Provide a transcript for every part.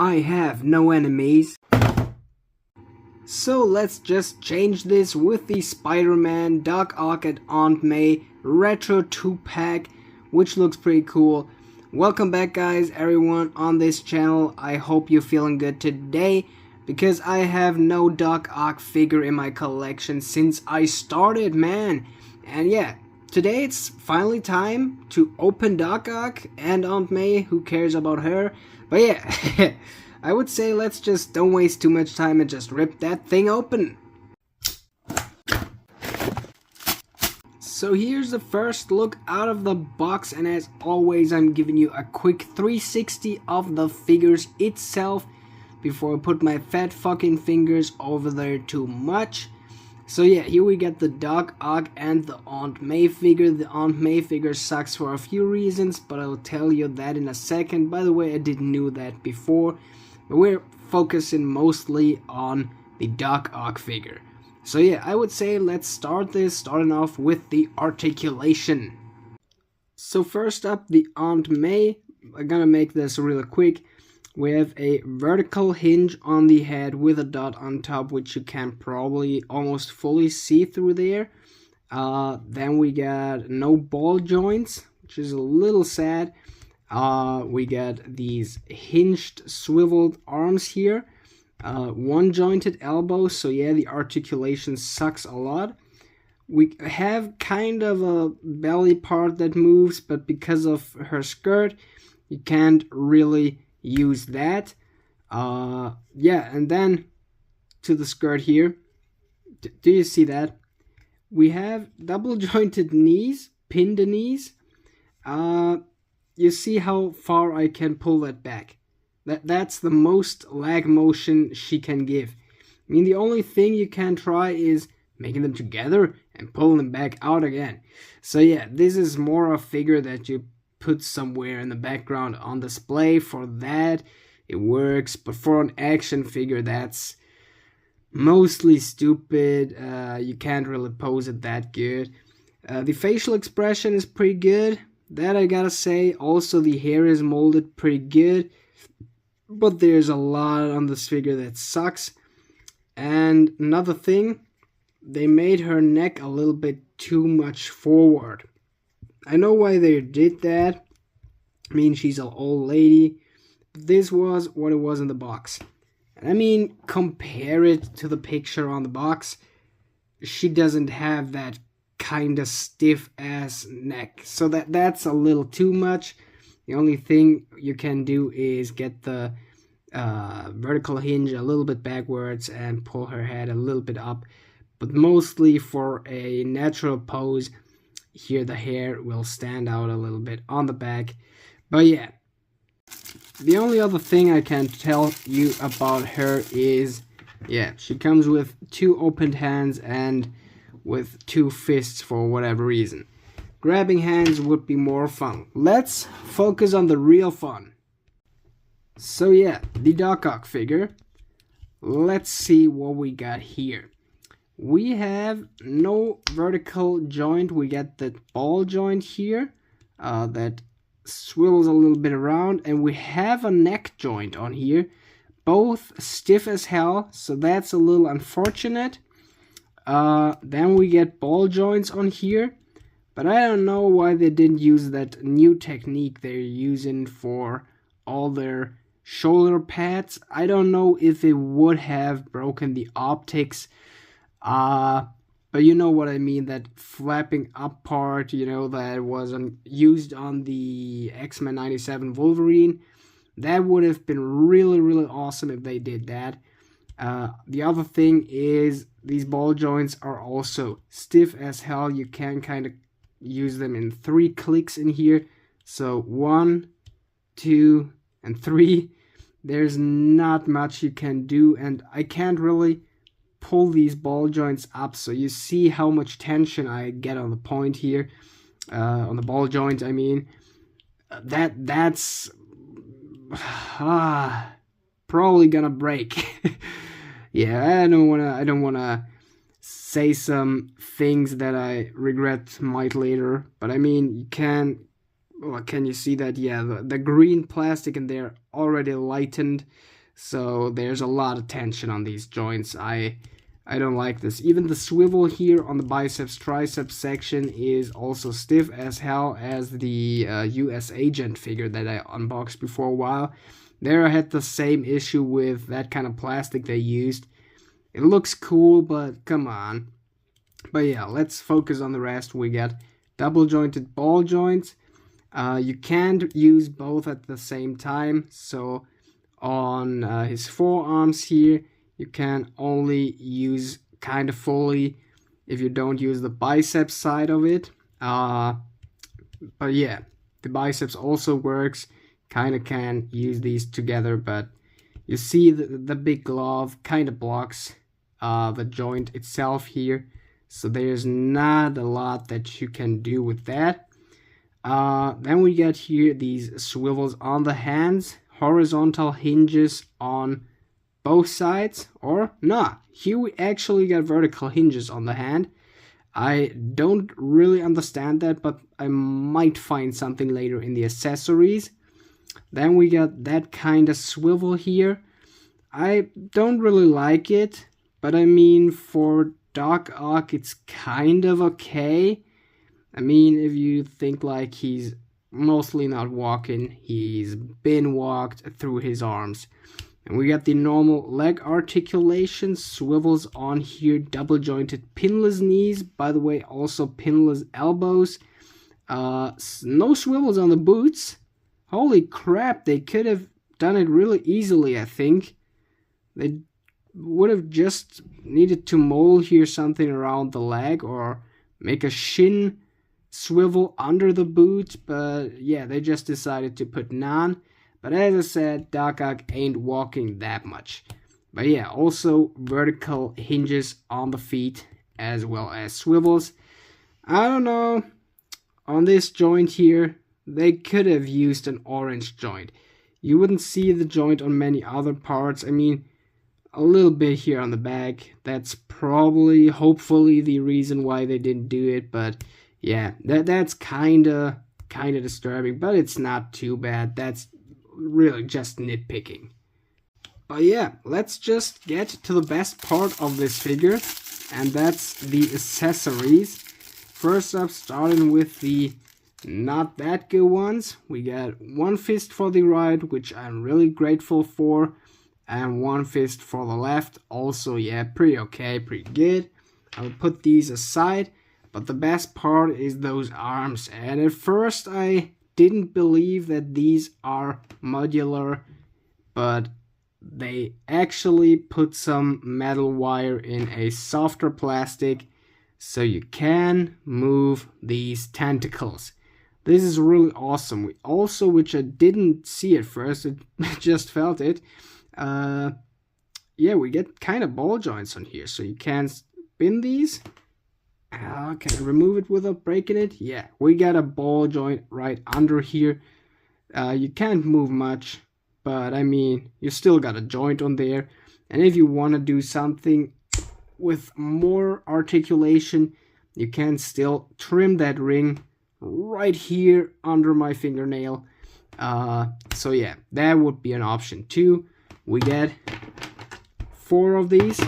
I have no enemies. So let's just change this with the Spider-Man, Doc Ock and Aunt May Retro 2-pack, which looks pretty cool. Welcome back guys, everyone on this channel. I hope you're feeling good today, because I have no Doc Ock figure in my collection since I started, man. And yeah, today it's finally time to open Doc Ock and Aunt May. Who cares about her? But yeah, I would say let's just don't waste too much time and just rip that thing open. So here's the first look out of the box, and as always I'm giving you a quick 360 of the figures itself before I put my fat fucking fingers over there too much. So yeah, here we get the Doc Ock and the Aunt May figure. The Aunt May figure sucks for a few reasons, but I'll tell you that in a second. By the way, I didn't know that before, but we're focusing mostly on the Doc Ock figure. So yeah, I would say let's starting off with the articulation. So first up, the Aunt May. I'm gonna make this really quick. We have a vertical hinge on the head with a dot on top, which you can probably almost fully see through there. Then we got no ball joints, which is a little sad. We got these hinged, swiveled arms here. One jointed elbows, so yeah, the articulation sucks a lot. We have kind of a belly part that moves, but because of her skirt, you can't really use that. Yeah, and then to the skirt here. Do you see that? We have double jointed knees, pinned knees. You see how far I can pull that back. That's the most lag motion she can give. I mean, the only thing you can try is making them together and pulling them back out again. So yeah, this is more a figure that you put somewhere in the background on display. For that it works, but for an action figure that's mostly stupid. You can't really pose it that good. The facial expression is pretty good, that I gotta say. Also the hair is molded pretty good, but there's a lot on this figure that sucks. And another thing, they made her neck a little bit too much forward. I know why they did that. I mean, she's an old lady. But this was what it was in the box. And I mean, compare it to the picture on the box. She doesn't have that kind of stiff ass neck. So that's a little too much. The only thing you can do is get the vertical hinge a little bit backwards and pull her head a little bit up. But mostly for a natural pose, here the hair will stand out a little bit on the back. But yeah, the only other thing I can tell you about her is, yeah, she comes with two opened hands and with two fists for whatever reason. Grabbing hands would be more fun. Let's focus on the real fun. So yeah, the Doc Ock figure. Let's see what we got here. We have no vertical joint. We get that ball joint here that swivels a little bit around, and we have a neck joint on here, both stiff as hell, so that's a little unfortunate. Then we get ball joints on here, but I don't know why they didn't use that new technique they're using for all their shoulder pads. I don't know if it would have broken the optics. But you know what I mean, that flapping up part, you know, that was used on the X-Men 97 Wolverine. That would have been really, really awesome if they did that. The other thing is these ball joints are also stiff as hell. You can kind of use them in 3 clicks in here. So 1, 2, and 3. There's not much you can do, and I can't really pull these ball joints up, so you see how much tension I get on the point here, on the ball joint. I mean, that's probably gonna break. Yeah, I don't wanna say some things that I regret might later, but I mean, you can Well, can you see that? Yeah, the green plastic in there already lightened, so there's a lot of tension on these joints. I don't like this. Even the swivel here on the biceps triceps section is also stiff as hell, as the US agent figure that I unboxed before a while. There I had the same issue with that kind of plastic they used. It looks cool, but come on. But yeah, let's focus on the rest. We got double jointed ball joints. You can't use both at the same time, so on his forearms here, you can only use kind of fully if you don't use the biceps side of it. But yeah, the biceps also works. Kind of can use these together, but you see the big glove kind of blocks the joint itself here, so there's not a lot that you can do with that. Then we got here these swivels on the hands, horizontal hinges on both sides, or not. Here we actually got vertical hinges on the hand. I don't really understand that, but I might find something later in the accessories. Then we got that kind of swivel here. I don't really like it, but I mean, for Doc Ock, it's kind of okay. I mean, if you think like he's mostly not walking, he's been walked through his arms. And we got the normal leg articulation, swivels on here, double jointed pinless knees, by the way, also pinless elbows. No swivels on the boots. Holy crap, they could have done it really easily, I think. They would have just needed to mold here something around the leg or make a shin swivel under the boot, but yeah, they just decided to put none. But as I said, Doc Ock ain't walking that much. But yeah, also vertical hinges on the feet as well as swivels. I don't know, on this joint here, they could have used an orange joint. You wouldn't see the joint on many other parts. I mean, a little bit here on the back. That's probably, hopefully, the reason why they didn't do it. But yeah, that's kinda disturbing. But it's not too bad. That's really just nitpicking. But yeah, let's just get to the best part of this figure, and that's the accessories. First up, starting with the not that good ones. We got one fist for the right, which I'm really grateful for, and one fist for the left. Also, yeah, pretty okay, pretty good. I'll put these aside, but the best part is those arms. And at first I didn't believe that these are modular, but they actually put some metal wire in a softer plastic, so you can move these tentacles. This is really awesome. We also, which I didn't see at first, I just felt it. Yeah, we get kind of ball joints on here, so you can spin these. Can I remove it without breaking it? Yeah, we got a ball joint right under here. You can't move much, but I mean, you still got a joint on there. And if you want to do something with more articulation, you can still trim that ring right here under my fingernail. So yeah, that would be an option too. We get 4 of these.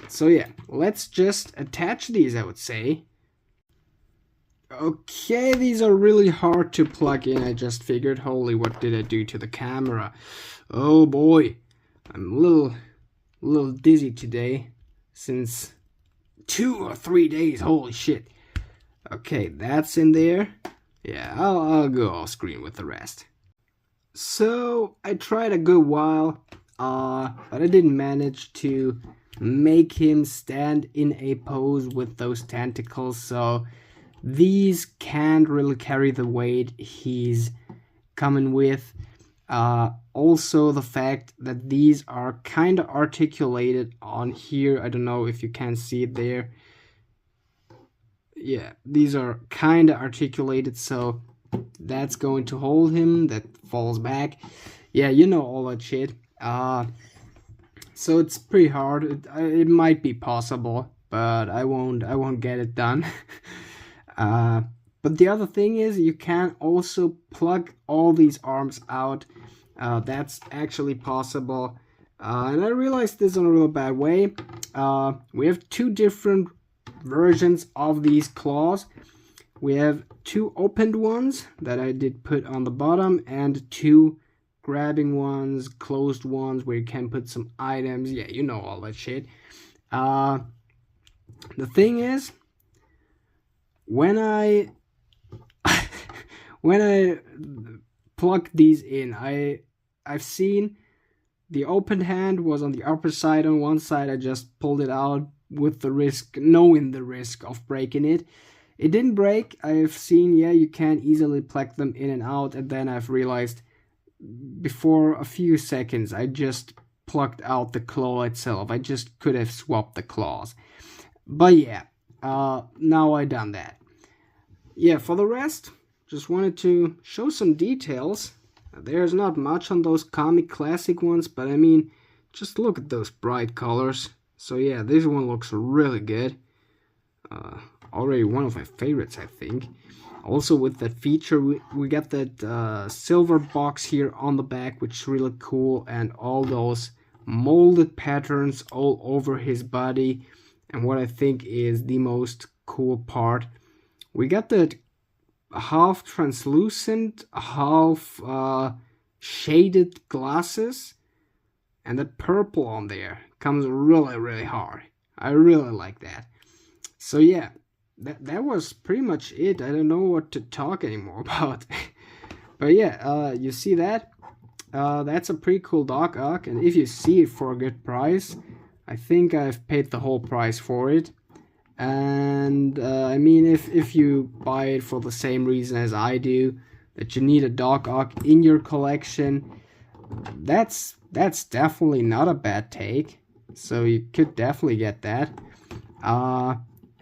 So yeah, let's just attach these, I would say. Okay, these are really hard to plug in, I just figured. Holy, what did I do to the camera? Oh boy, I'm a little dizzy today, since 2 or 3 days, holy shit. Okay, that's in there. Yeah, I'll go off screen with the rest. So, I tried a good while, but I didn't manage to make him stand in a pose with those tentacles, so these can't really carry the weight he's coming with. Also, the fact that these are kind of articulated on here. I don't know if you can see it there. Yeah, these are kind of articulated, so that's going to hold him. That falls back. Yeah, you know all that shit. So it's pretty hard. It might be possible, but I won't get it done. But the other thing is you can also plug all these arms out. That's actually possible. And I realized this in a real bad way. We have two different versions of these claws. We have two opened ones that I did put on the bottom, and two grabbing ones, closed ones, where you can put some items. Yeah, you know all that shit. The thing is, when I plugged these in, I've seen the open hand was on the upper side. On one side, I just pulled it out with the risk, knowing the risk of breaking it. It didn't break. I've seen, yeah, you can easily plug them in and out, and then I've realized before a few seconds I just plugged out the claw itself. I just could have swapped the claws. But yeah, now I done that. Yeah, for the rest, just wanted to show some details. There's not much on those comic classic ones, but I mean, just look at those bright colors. So yeah, this one looks really good. Already one of my favorites, I think. Also with that feature, we got that silver box here on the back, which is really cool, and all those molded patterns all over his body. And what I think is the most cool part, we got that half translucent, half shaded glasses, and the purple on there comes really hard. I really like that. So yeah, that was pretty much it. I don't know what to talk anymore about. But yeah, you see that? That's a pretty cool Doc Ock, and if you see it for a good price, I think I've paid the whole price for it. And I mean, if you buy it for the same reason as I do, that you need a Doc Ock in your collection, that's definitely not a bad take. So you could definitely get that.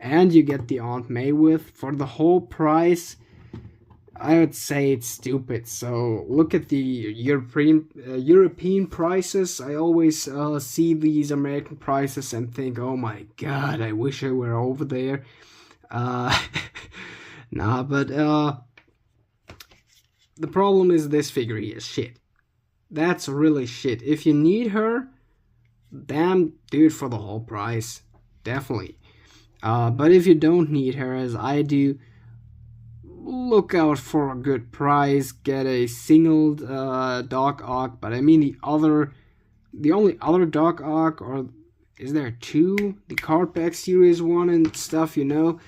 And you get the Aunt May with for the whole price. I would say it's stupid. So look at the European prices. I always see these American prices and think, oh my god, I wish I were over there. Nah, but the problem is this figure here is shit. That's really shit. If you need her, damn, dude, for the whole price, definitely. But if you don't need her, as I do, look out for a good price. Get a single Doc Ock. But I mean the only other Doc Ock, or is there two? The Cardback series one and stuff, you know.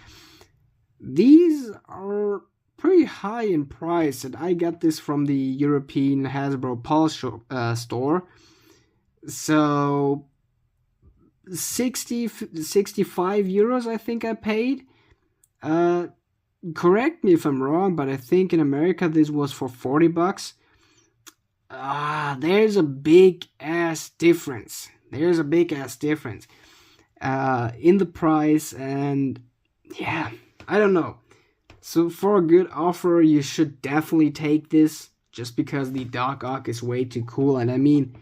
These are pretty high in price, and I got this from the European Hasbro Pulse store. So 65 euros I think I paid. Correct me if I'm wrong, but I think in America this was for 40 bucks. There's a big ass difference. There's a big ass difference in the price, and yeah, I don't know. So for a good offer, you should definitely take this, just because the Doc Ock is way too cool. And I mean,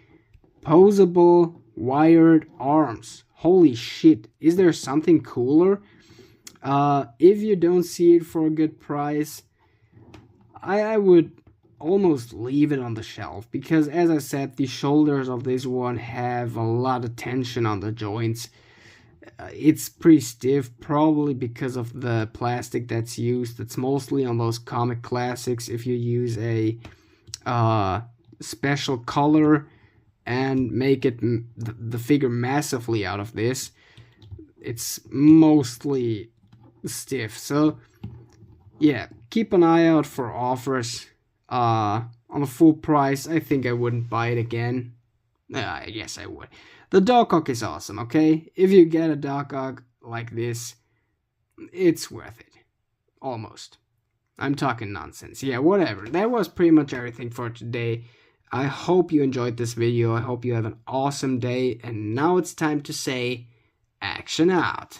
poseable wired arms. Holy shit, is there something cooler? If you don't see it for a good price, I would almost leave it on the shelf, because as I said, the shoulders of this one have a lot of tension on the joints. It's pretty stiff, probably because of the plastic that's used. It's mostly on those comic classics. If you use a special color and make it the figure massively out of this, it's mostly stiff. So yeah, keep an eye out for offers. On a full price, I think I wouldn't buy it again. Yes, I would. The Doc Ock is awesome, okay? If you get a Doc Ock like this, it's worth it. Almost. I'm talking nonsense. Yeah, whatever. That was pretty much everything for today. I hope you enjoyed this video. I hope you have an awesome day. And now it's time to say, action out.